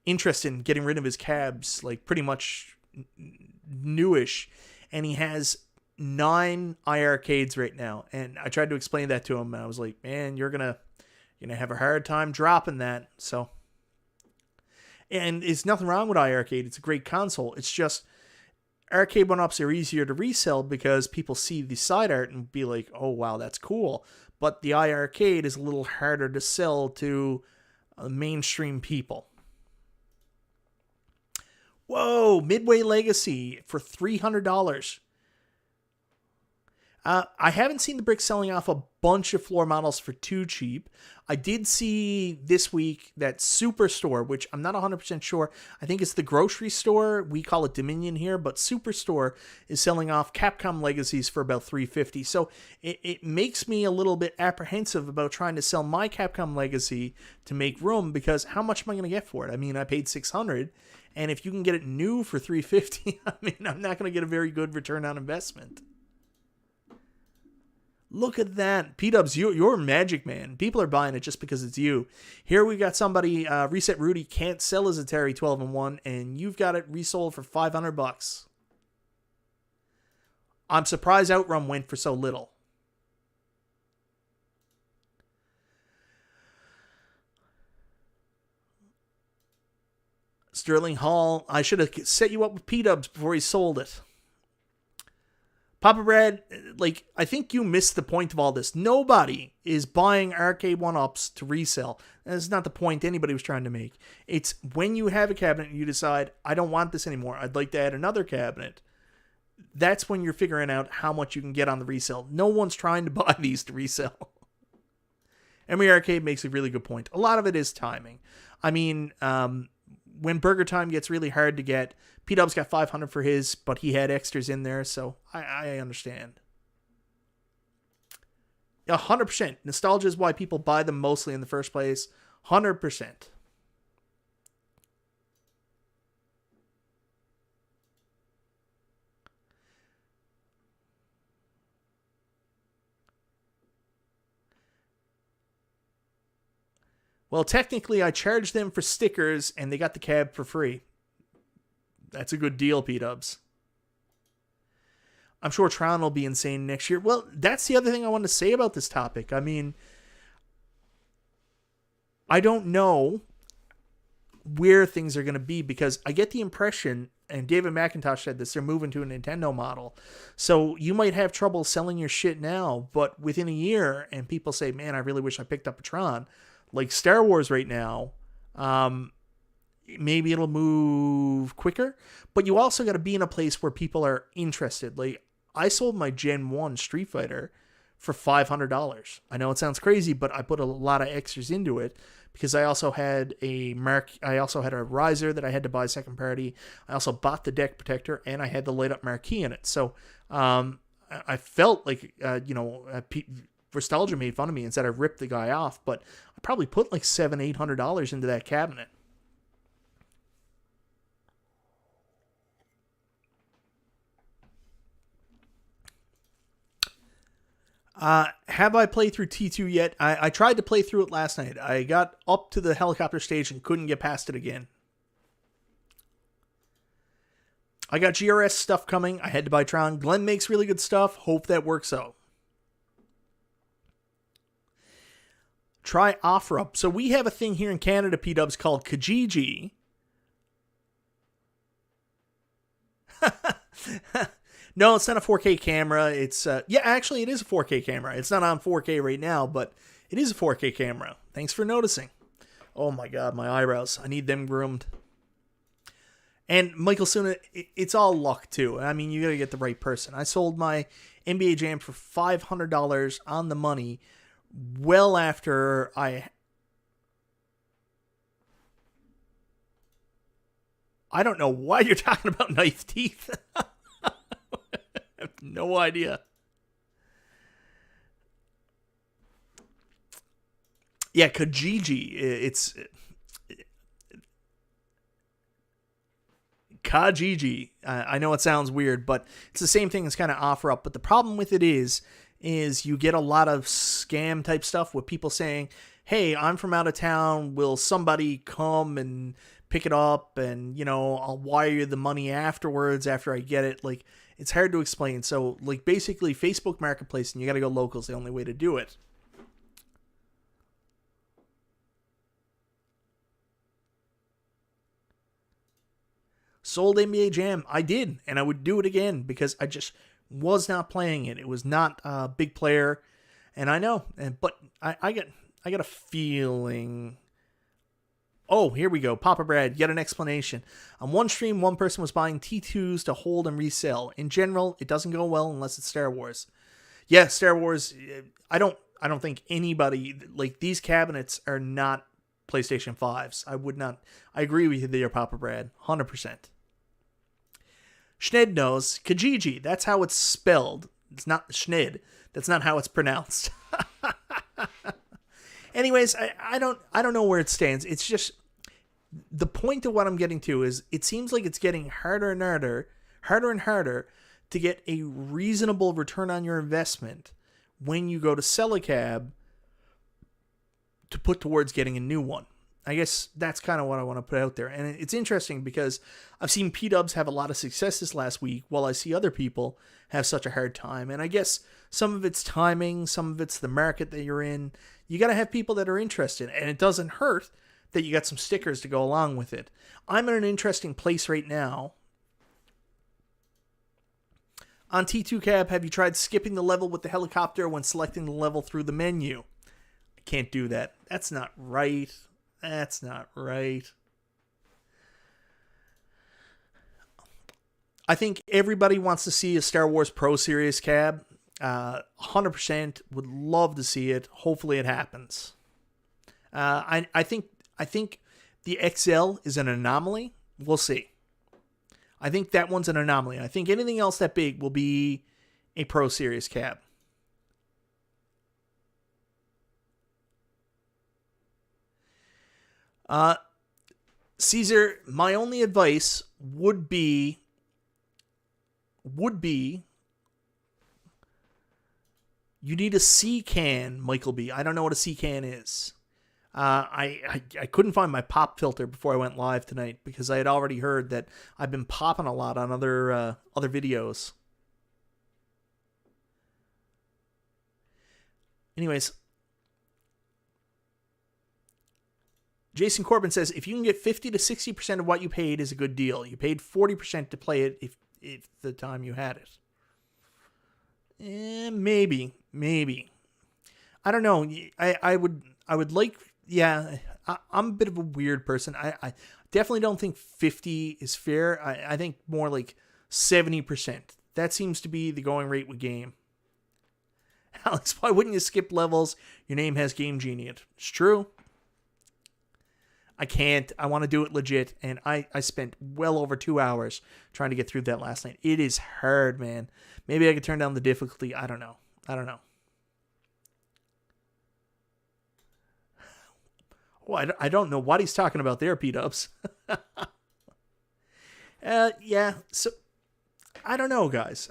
interest in getting rid of his cabs, like pretty much newish, and he has 9 iArcades right now. And I tried to explain that to him, and I was like, man, you're gonna have a hard time dropping that. So. And it's nothing wrong with iArcade. It's a great console. It's just Arcade1Ups are easier to resell because people see the side art and be like, oh, wow, that's cool. But the iArcade is a little harder to sell to mainstream people. Whoa, Midway Legacy for $300. I haven't seen the brick selling off a bunch of floor models for too cheap. I did see this week that Superstore, which I'm not 100% sure. I think it's the grocery store. We call it Dominion here, but Superstore is selling off Capcom Legacies for about $350. So it makes me a little bit apprehensive about trying to sell my Capcom Legacy to make room, because how much am I going to get for it? I mean, I paid $600, and if you can get it new for $350, I mean, I'm not going to get a very good return on investment. Look at that. P-Dubs, you're magic, man. People are buying it just because it's you. Here we got somebody, Reset Rudy, can't sell his Atari 12-in-1, and you've got it resold for $500. I'm surprised Outrun went for so little. Sterling Hall, I should have set you up with P-Dubs before he sold it. Papa Brad, like, I think you missed the point of all this. Nobody is buying Arcade1Ups to resell. That's not the point anybody was trying to make. It's when you have a cabinet and you decide, I don't want this anymore, I'd like to add another cabinet. That's when you're figuring out how much you can get on the resale. No one's trying to buy these to resell. Emery Arcade makes a really good point. A lot of it is timing. I mean, when Burger Time gets really hard to get, P-Dub's got $500 for his, but he had extras in there, so I understand. 100%. Nostalgia is why people buy them mostly in the first place. 100%. Well, technically, I charged them for stickers, and they got the cab for free. That's a good deal, P-Dubs. I'm sure Tron will be insane next year. Well, that's the other thing I want to say about this topic. I mean, I don't know where things are going to be, because I get the impression, and David McIntosh said this, they're moving to a Nintendo model. So you might have trouble selling your shit now, but within a year, and people say, man, I really wish I picked up a Tron. Like Star Wars right now, maybe it'll move quicker, but you also got to be in a place where people are interested. Like, I sold my Gen 1 Street Fighter for $500. I know it sounds crazy, but I put a lot of extras into it because I also had a riser that I had to buy second party. I also bought the deck protector, and I had the light up marquee in it. So I felt like Nostalgia made fun of me and said I ripped the guy off, but I probably put like $700-800 into that cabinet. Have I played through T2 yet? I tried to play through it last night. I got up to the helicopter stage and couldn't get past it again. I got GRS stuff coming. I had to buy Tron. Glenn makes really good stuff. Hope that works out. Try OfferUp. So we have a thing here in Canada, P-Dubs, called Kijiji. No, it's not a 4K camera. It's, actually it is a 4K camera. It's not on 4K right now, but it is a 4K camera. Thanks for noticing. Oh my God, my eyebrows. I need them groomed. And Michael Suna, it's all luck too. I mean, you gotta get the right person. I sold my NBA Jam for $500 on the money well after I I don't know why you're talking about knife teeth. I have no idea. Yeah, Kijiji. It's Kijiji. I know it sounds weird, but it's the same thing as kind of OfferUp. But the problem with it is you get a lot of scam type stuff with people saying, hey, I'm from out of town. Will somebody come and pick it up? And, you know, I'll wire you the money afterwards after I get it. Like, it's hard to explain. So, like, basically Facebook Marketplace, and you got to go local is the only way to do it. Sold NBA Jam. I did, and I would do it again because I just was not playing it. It was not a big player, and I know, but I got a feeling. Oh, here we go. Papa Brad, yet an explanation. On one stream, one person was buying T2s to hold and resell. In general, it doesn't go well unless it's Star Wars. Yeah, Star Wars. I don't think anybody, like, these cabinets are not PlayStation 5s. I would not. I agree with you there, Papa Brad. 100%. Schned knows. Kijiji. That's how it's spelled. It's not Schned. That's not how it's pronounced. Anyways, I don't know where it stands. It's just the point of what I'm getting to is it seems like it's getting harder and harder to get a reasonable return on your investment when you go to sell a cab to put towards getting a new one. I guess that's kind of what I want to put out there. And it's interesting because I've seen P-dubs have a lot of success this last week while I see other people have such a hard time. And I guess some of it's timing, some of it's the market that you're in. You got to have people that are interested. And it doesn't hurt that you got some stickers to go along with it. I'm in an interesting place right now. On T2 Cab, have you tried skipping the level with the helicopter when selecting the level through the menu? I can't do that. That's not right. That's not right. I think everybody wants to see a Star Wars Pro Series cab. 100% would love to see it. Hopefully it happens. I think the XL is an anomaly. We'll see. I think that one's an anomaly. I think anything else that big will be a Pro Series cab. Caesar, my only advice would be you need a C-can, Michael B. I don't know what a C-can is. I couldn't find my pop filter before I went live tonight because I had already heard that I've been popping a lot on other videos. Anyways, Jason Corbin says, if you can get 50 to 60% of what you paid is a good deal. You paid 40% to play it if the time you had it. Maybe. I don't know. I would like, yeah, I'm a bit of a weird person. I definitely don't think 50 is fair. I think more like 70%. That seems to be the going rate with game. Alex, why wouldn't you skip levels? Your name has Game Genie. It's true. I can't. I want to do it legit. And I spent well over 2 hours trying to get through that last night. It is hard, man. Maybe I could turn down the difficulty. I don't know. Oh, I don't know what he's talking about there, P-dubs. Yeah. So, I don't know, guys.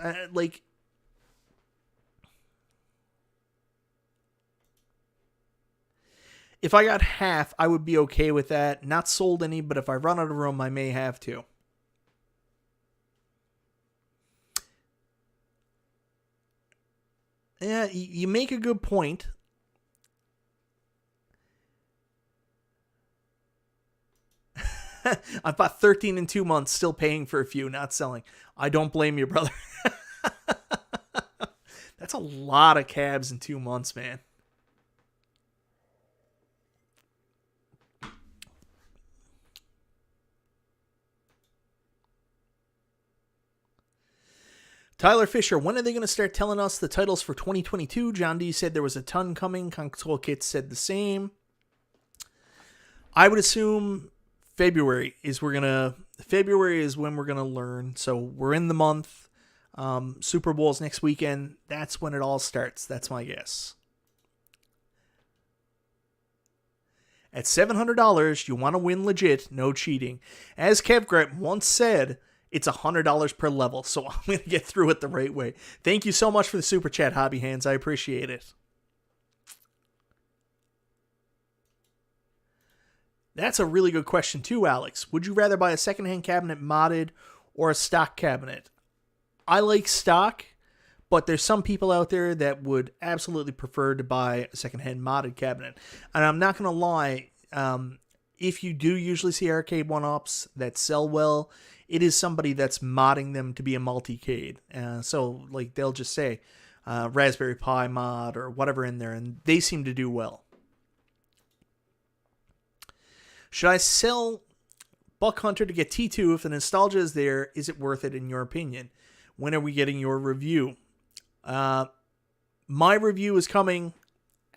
If I got half, I would be okay with that. Not sold any, but if I run out of room, I may have to. Yeah, you make a good point. I've bought 13 in 2 months, still paying for a few, not selling. I don't blame you, brother. That's a lot of cabs in 2 months, man. Tyler Fisher, when are they going to start telling us the titles for 2022? John D said there was a ton coming. Console Kits said the same. I would assume February is when we're gonna learn. So we're in the month. Super Bowl's next weekend. That's when it all starts. That's my guess. At $700, you want to win legit, no cheating. As KevGret once said, it's $100 per level, so I'm going to get through it the right way. Thank you so much for the super chat, Hobby Hands. I appreciate it. That's a really good question too, Alex. Would you rather buy a secondhand cabinet modded or a stock cabinet? I like stock, but there's some people out there that would absolutely prefer to buy a secondhand modded cabinet. And I'm not going to lie, if you do usually see Arcade1Ups that sell well, it is somebody that's modding them to be a multi-cade. So like they'll just say Raspberry Pi mod or whatever in there, and they seem to do well. Should I sell Buck Hunter to get T2 if the nostalgia is there? Is it worth it in your opinion? When are we getting your review? My review is coming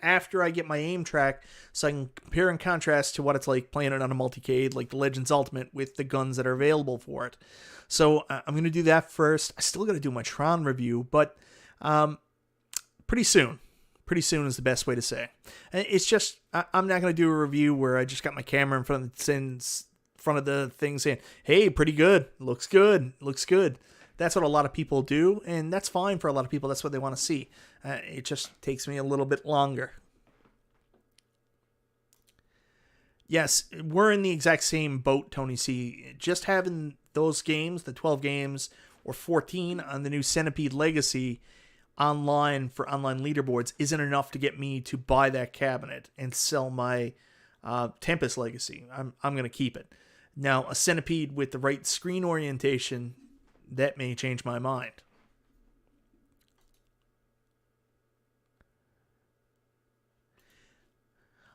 after I get my aim track, so I can compare and contrast to what it's like playing it on a multi-cade like the Legends Ultimate with the guns that are available for it. So I'm going to do that first. I still got to do my Tron review, but pretty soon. Pretty soon is the best way to say. It's just, I'm not going to do a review where I just got my camera in front of the thing saying, hey, pretty good, looks good, looks good. That's what a lot of people do, and that's fine for a lot of people. That's what they want to see. It just takes me a little bit longer. Yes, we're in the exact same boat, Tony C. Just having those games, the 12 games, or 14 on the new Centipede Legacy online for online leaderboards isn't enough to get me to buy that cabinet and sell my Tempest Legacy. I'm going to keep it. Now, a Centipede with the right screen orientation, that may change my mind.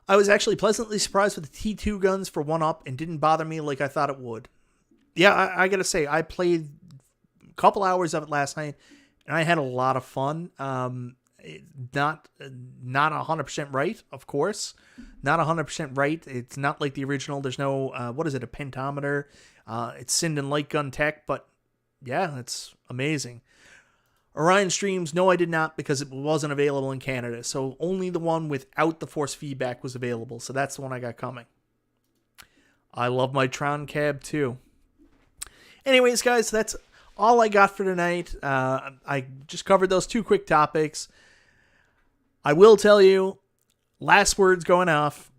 I was actually pleasantly surprised with the T2 guns for 1-Up and didn't bother me like I thought it would. Yeah, I gotta say, I played a couple hours of it last night, and I had a lot of fun. Not 100% right, of course. Not 100% right. It's not like the original. There's no, a pentometer. It's Sinden light gun tech, but yeah, it's amazing. Orion Streams, no, I did not, because it wasn't available in Canada. So only the one without the force feedback was available. So that's the one I got coming. I love my Tron cab too. Anyways, guys, that's all I got for tonight. I just covered those two quick topics. I will tell you, last words going off,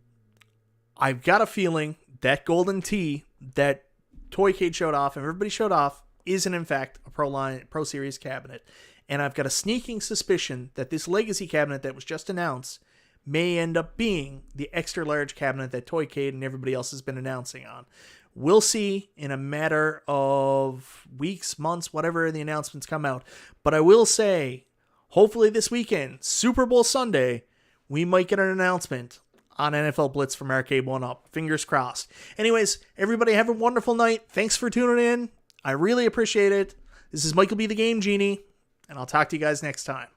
I've got a feeling that Golden Tee that Toycade showed off and everybody showed off isn't in fact a Pro Series cabinet. And I've got a sneaking suspicion that this Legacy cabinet that was just announced may end up being the extra large cabinet that Toycade and everybody else has been announcing on. We'll see in a matter of weeks, months, whatever the announcements come out. But I will say, hopefully this weekend, Super Bowl Sunday, we might get an announcement on NFL Blitz from Arcade1Up. Fingers crossed. Anyways, everybody have a wonderful night. Thanks for tuning in. I really appreciate it. This is Michael B. the Game Genie, and I'll talk to you guys next time.